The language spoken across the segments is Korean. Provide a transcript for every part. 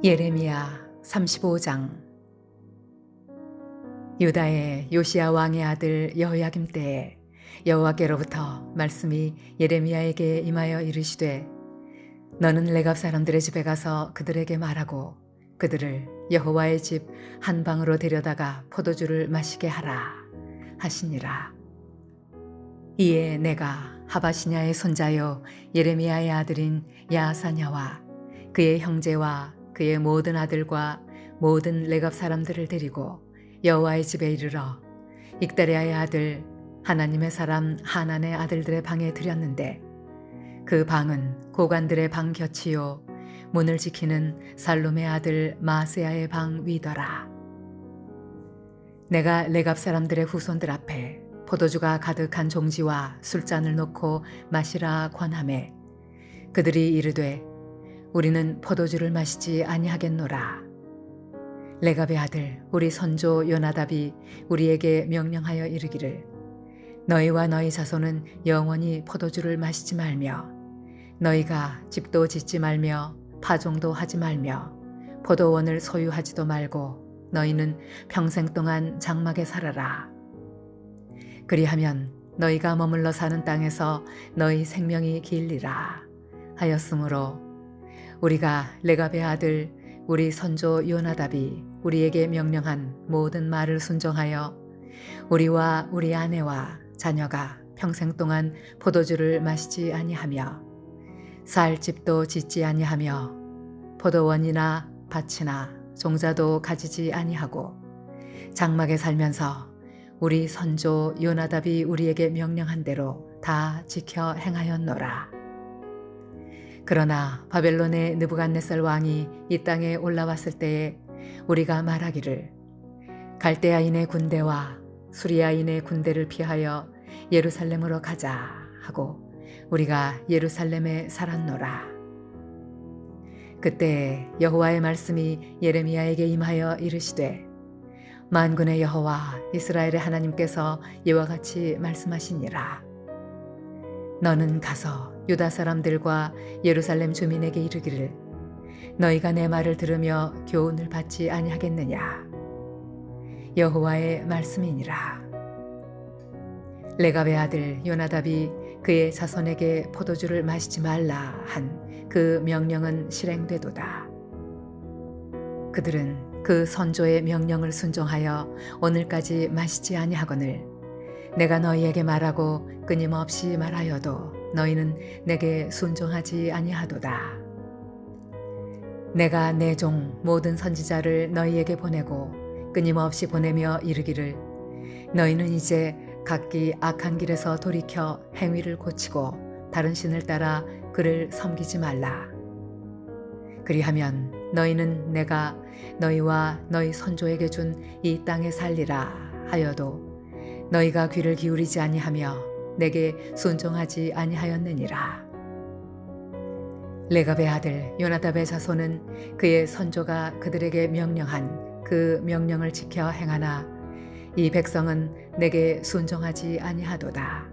예레미야 35장. 유다의 요시야 왕의 아들 여호야김 때에 여호와께로부터 말씀이 예레미야에게 임하여 이르시되, 너는 레갑 사람들의 집에 가서 그들에게 말하고 그들을 여호와의 집 한 방으로 데려다가 포도주를 마시게 하라 하시니라. 이에 내가 하바시냐의 손자요 예레미야의 아들인 야사냐와 그의 형제와 그의 모든 아들과 모든 레갑 사람들을 데리고 여호와의 집에 이르러 익다리아의 아들 하나님의 사람 하난의 아들들의 방에 들였는데, 그 방은 고관들의 방 곁이요 문을 지키는 살룸의 아들 마세야의 방 위더라. 내가 레갑 사람들의 후손들 앞에 포도주가 가득한 종지와 술잔을 놓고 마시라 권하매, 그들이 이르되 우리는 포도주를 마시지 아니하겠노라. 레갑의 아들 우리 선조 요나답이 우리에게 명령하여 이르기를, 너희와 너희 자손은 영원히 포도주를 마시지 말며 너희가 집도 짓지 말며 파종도 하지 말며 포도원을 소유하지도 말고 너희는 평생 동안 장막에 살아라. 그리하면 너희가 머물러 사는 땅에서 너희 생명이 길리라 하였으므로, 우리가 레갑의 아들 우리 선조 요나답이 우리에게 명령한 모든 말을 순종하여 우리와 우리 아내와 자녀가 평생 동안 포도주를 마시지 아니하며 살 집도 짓지 아니하며 포도원이나 밭이나 종자도 가지지 아니하고 장막에 살면서 우리 선조 요나답이 우리에게 명령한 대로 다 지켜 행하였노라. 그러나 바벨론의 느부갓네살 왕이 이 땅에 올라왔을 때에 우리가 말하기를, 갈대아인의 군대와 수리아인의 군대를 피하여 예루살렘으로 가자 하고 우리가 예루살렘에 살았노라. 그때 여호와의 말씀이 예레미야에게 임하여 이르시되, 만군의 여호와 이스라엘의 하나님께서 이와 같이 말씀하시니라. 너는 가서 유다 사람들과 예루살렘 주민에게 이르기를, 너희가 내 말을 들으며 교훈을 받지 아니하겠느냐. 여호와의 말씀이니라. 레갑의 아들 요나답이 그의 자손에게 포도주를 마시지 말라 한 그 명령은 실행되도다. 그들은 그 선조의 명령을 순종하여 오늘까지 마시지 아니하거늘 내가 너희에게 말하고 끊임없이 말하여도 너희는 내게 순종하지 아니하도다. 내가 내 종 모든 선지자를 너희에게 보내고 끊임없이 보내며 이르기를, 너희는 이제 각기 악한 길에서 돌이켜 행위를 고치고 다른 신을 따라 그를 섬기지 말라. 그리하면 너희는 내가 너희와 너희 선조에게 준 이 땅에 살리라 하여도 너희가 귀를 기울이지 아니하며 내게 순종하지 아니하였느니라. 레갑의 아들 요나답의 자손은 그의 선조가 그들에게 명령한 그 명령을 지켜 행하나 이 백성은 내게 순종하지 아니하도다.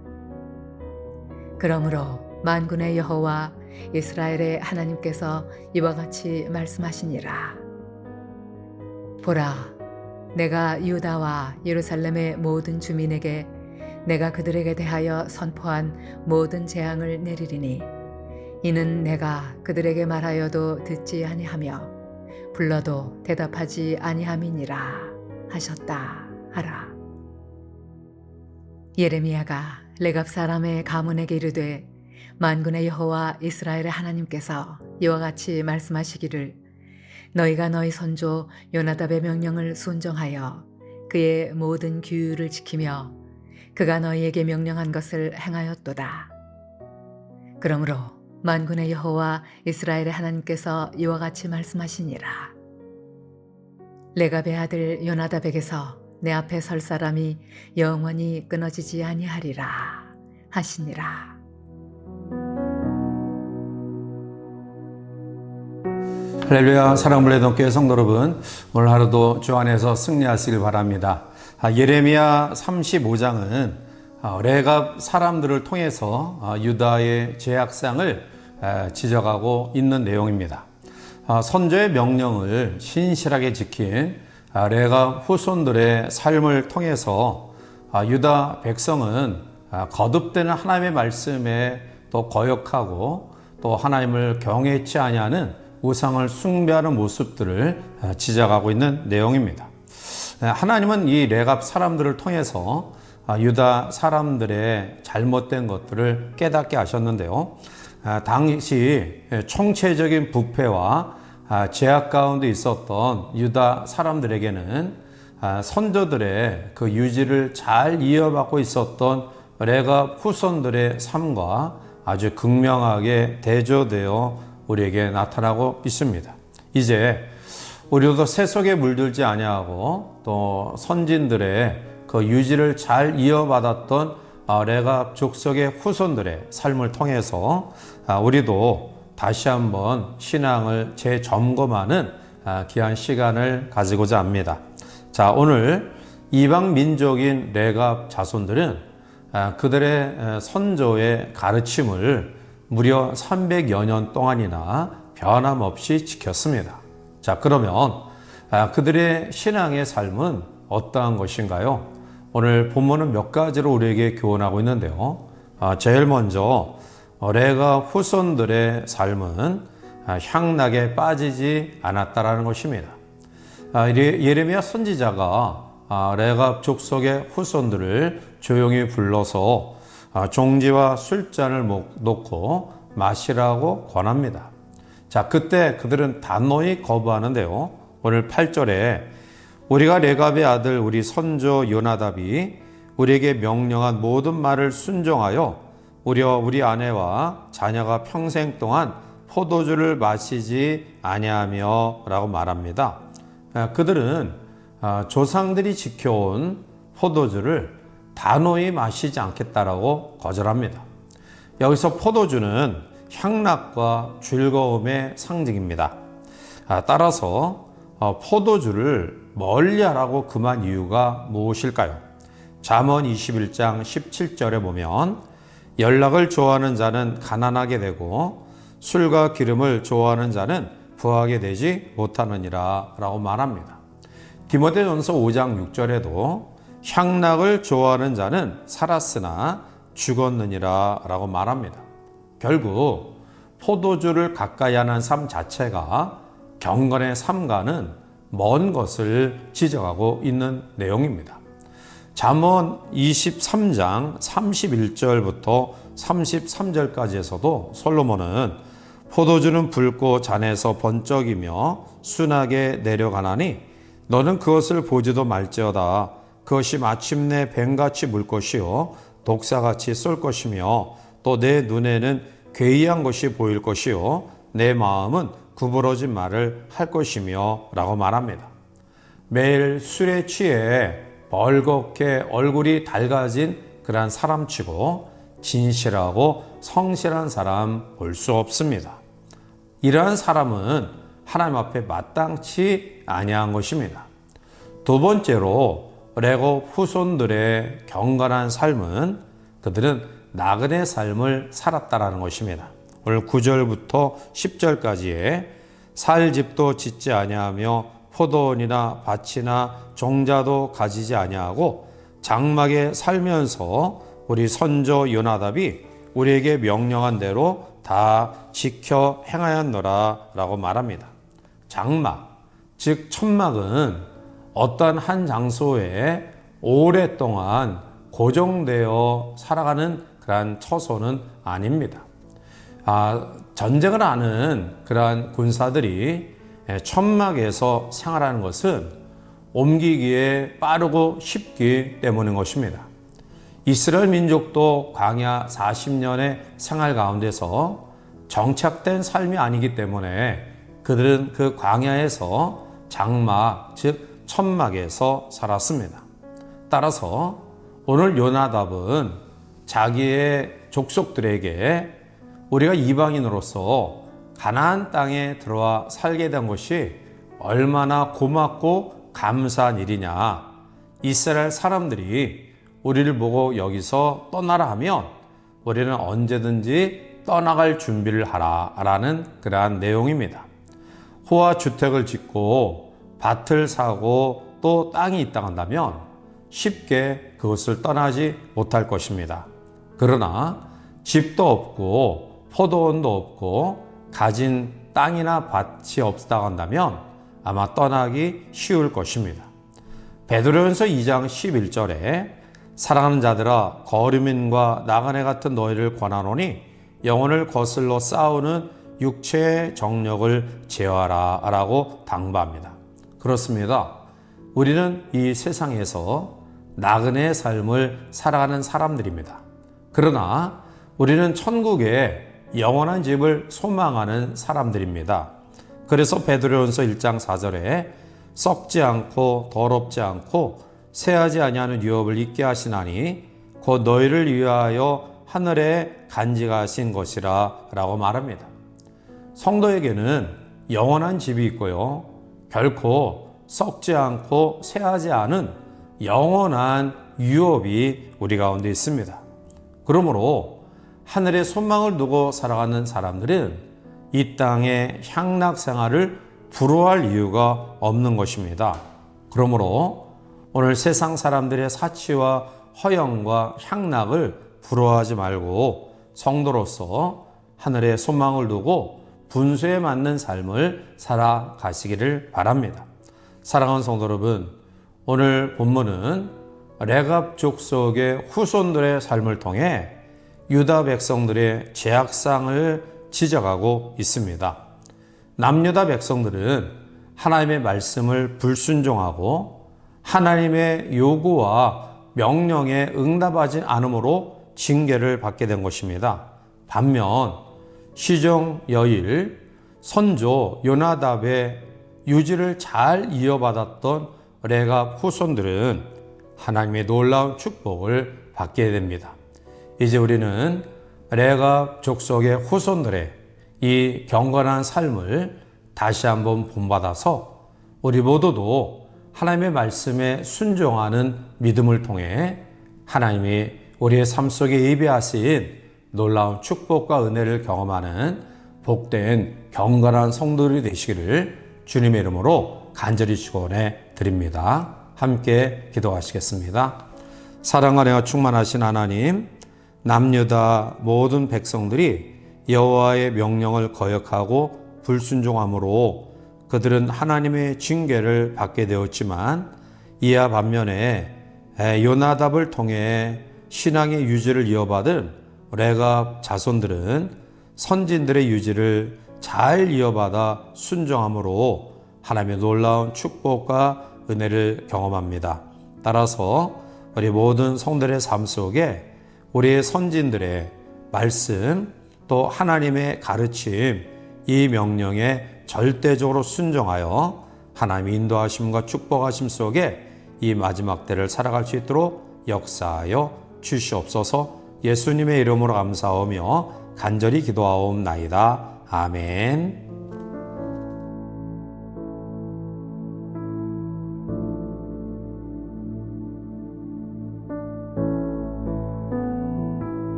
그러므로 만군의 여호와 이스라엘의 하나님께서 이와 같이 말씀하시니라. 보라, 내가 유다와 예루살렘의 모든 주민에게 내가 그들에게 대하여 선포한 모든 재앙을 내리리니, 이는 내가 그들에게 말하여도 듣지 아니하며 불러도 대답하지 아니함이니라 하셨다 하라. 예레미야가 레갑 사람의 가문에게 이르되, 만군의 여호와 이스라엘의 하나님께서 이와 같이 말씀하시기를, 너희가 너희 선조 요나답의 명령을 순종하여 그의 모든 규율을 지키며 그가 너희에게 명령한 것을 행하였도다. 그러므로 만군의 여호와 이스라엘의 하나님께서 이와 같이 말씀하시니라. 레갑의 아들 요나답에게서 내 앞에 설 사람이 영원히 끊어지지 아니하리라 하시니라. 할렐루야. 사랑을 내던 교회 성도 여러분, 오늘 하루도 주 안에서 승리하시길 바랍니다. 예레미야 35장은 레갑 사람들을 통해서 유다의 죄악상을 지적하고 있는 내용입니다. 선조의 명령을 신실하게 지킨 레갑 후손들의 삶을 통해서 유다 백성은 거듭되는 하나님의 말씀에 또 거역하고 또 하나님을 경외치 아니하는 우상을 숭배하는 모습들을 지적하고 있는 내용입니다. 하나님은 이 레갑 사람들을 통해서 유다 사람들의 잘못된 것들을 깨닫게 하셨는데요. 당시 총체적인 부패와 제약 가운데 있었던 유다 사람들에게는 선조들의 그 유지를 잘 이어받고 있었던 레갑 후손들의 삶과 아주 극명하게 대조되어 우리에게 나타나고 있습니다. 이제 우리도 세속에 물들지 아니하고 또 선진들의 그 유지를 잘 이어받았던 레갑 족속의 후손들의 삶을 통해서 우리도 다시 한번 신앙을 재점검하는 귀한 시간을 가지고자 합니다. 자, 오늘 이방 민족인 레갑 자손들은 그들의 선조의 가르침을 무려 300여 년 동안이나 변함없이 지켰습니다. 자, 그러면 그들의 신앙의 삶은 어떠한 것인가요? 오늘 본문은 몇 가지로 우리에게 교훈하고 있는데요. 제일 먼저 레갑 후손들의 삶은 향락에 빠지지 않았다라는 것입니다. 예레미야 선지자가 레갑 족속의 후손들을 조용히 불러서 종지와 술잔을 놓고 마시라고 권합니다. 자, 그때 그들은 단호히 거부하는데요. 오늘 8절에 우리가 레갑의 아들 우리 선조 요나답이 우리에게 명령한 모든 말을 순종하여 우리 아내와 자녀가 평생 동안 포도주를 마시지 아니하며 라고 말합니다. 그들은 조상들이 지켜온 포도주를 단호히 마시지 않겠다라고 거절합니다. 여기서 포도주는 향락과 즐거움의 상징입니다. 따라서 포도주를 멀리하라고 금한 이유가 무엇일까요? 잠언 21장 17절에 보면 연락을 좋아하는 자는 가난하게 되고 술과 기름을 좋아하는 자는 부하게 되지 못하느니라 라고 말합니다. 디모데전서 5장 6절에도 향락을 좋아하는 자는 살았으나 죽었느니라 라고 말합니다. 결국 포도주를 가까이 하는 삶 자체가 경건의 삶과는 먼 것을 지적하고 있는 내용입니다. 잠언 23장 31절부터 33절까지에서도 솔로몬은 포도주는 붉고 잔에서 번쩍이며 순하게 내려가나니 너는 그것을 보지도 말지어다. 그것이 마침내 뱀같이 물 것이요 독사같이 쏠 것이며 또 내 눈에는 괴이한 것이 보일 것이요 내 마음은 구부러진 말을 할 것이며 라고 말합니다. 매일 술에 취해 벌겋게 얼굴이 달가진 그러한 사람치고 진실하고 성실한 사람 볼 수 없습니다. 이러한 사람은 하나님 앞에 마땅치 아니한 것입니다. 두 번째로 레갑 후손들의 경건한 삶은 그들은 나그네 삶을 살았다라는 것입니다. 오늘 9절부터 10절까지에 살 집도 짓지 아니하며 포도원이나 밭이나 종자도 가지지 아니하고 장막에 살면서 우리 선조 요나답이 우리에게 명령한 대로 다 지켜 행하였노라 라고 말합니다. 장막, 즉 천막은 어떤 한 장소에 오랫동안 고정되어 살아가는 그러한 처소는 아닙니다. 전쟁을 하는 그러한 군사들이 천막에서 생활하는 것은 옮기기에 빠르고 쉽기 때문인 것입니다. 이스라엘 민족도 광야 40년의 생활 가운데서 정착된 삶이 아니기 때문에 그들은 그 광야에서 장막, 즉 천막에서 살았습니다. 따라서 오늘 요나답은 자기의 족속들에게 우리가 이방인으로서 가나안 땅에 들어와 살게 된 것이 얼마나 고맙고 감사한 일이냐. 이스라엘 사람들이 우리를 보고 여기서 떠나라 하면 우리는 언제든지 떠나갈 준비를 하라라는 그러한 내용입니다. 부와 주택을 짓고 밭을 사고 또 땅이 있다 한다면 쉽게 그것을 떠나지 못할 것입니다. 그러나 집도 없고 포도원도 없고 가진 땅이나 밭이 없다 한다면 아마 떠나기 쉬울 것입니다. 베드로전서 2장 11절에 사랑하는 자들아 거류민과 나그네 같은 너희를 권하노니 영혼을 거슬러 싸우는 육체의 정력을 제어하라 라고 당부합니다. 그렇습니다. 우리는 이 세상에서 나그네의 삶을 살아가는 사람들입니다. 그러나 우리는 천국에 영원한 집을 소망하는 사람들입니다. 그래서 베드로전서 1장 4절에 썩지 않고 더럽지 않고 새하지 아니하는 유업을 있게 하시나니 곧 너희를 위하여 하늘에 간직하신 것이라 라고 말합니다. 성도에게는 영원한 집이 있고요. 결코 썩지 않고 새하지 않은 영원한 유업이 우리 가운데 있습니다. 그러므로 하늘의 소망을 두고 살아가는 사람들은 이 땅의 향락 생활을 부러워할 이유가 없는 것입니다. 그러므로 오늘 세상 사람들의 사치와 허영과 향락을 부러워하지 말고 성도로서 하늘의 소망을 두고 분수에 맞는 삶을 살아가시기를 바랍니다. 사랑하는 성도 여러분, 오늘 본문은 레갑 족속의 후손들의 삶을 통해 유다 백성들의 죄악상을 지적하고 있습니다. 남유다 백성들은 하나님의 말씀을 불순종하고 하나님의 요구와 명령에 응답하지 않음으로 징계를 받게 된 것입니다. 반면 시종 여일 선조 요나답의 유지를 잘 이어받았던 레갑 후손들은 하나님의 놀라운 축복을 받게 됩니다. 이제 우리는 레갑 족속의 후손들의 이 경건한 삶을 다시 한번 본받아서 우리 모두도 하나님의 말씀에 순종하는 믿음을 통해 하나님이 우리의 삶 속에 예비하신 놀라운 축복과 은혜를 경험하는 복된 경건한 성도들이 되시기를 주님의 이름으로 간절히 축원해 드립니다. 함께 기도하시겠습니다. 사랑과 은혜가 충만하신 하나님, 남유다 모든 백성들이 여호와의 명령을 거역하고 불순종함으로 그들은 하나님의 징계를 받게 되었지만 이와 반면에 요나답을 통해 신앙의 유지를 이어받은 레갑 자손들은 선진들의 유지를 잘 이어받아 순종함으로 하나님의 놀라운 축복과 은혜를 경험합니다. 따라서 우리 모든 성도들의 삶 속에 우리의 선진들의 말씀 또 하나님의 가르침 이 명령에 절대적으로 순종하여 하나님의 인도하심과 축복하심 속에 이 마지막 때를 살아갈 수 있도록 역사하여 주시옵소서. 예수님의 이름으로 감사하며 간절히 기도하옵나이다. 아멘.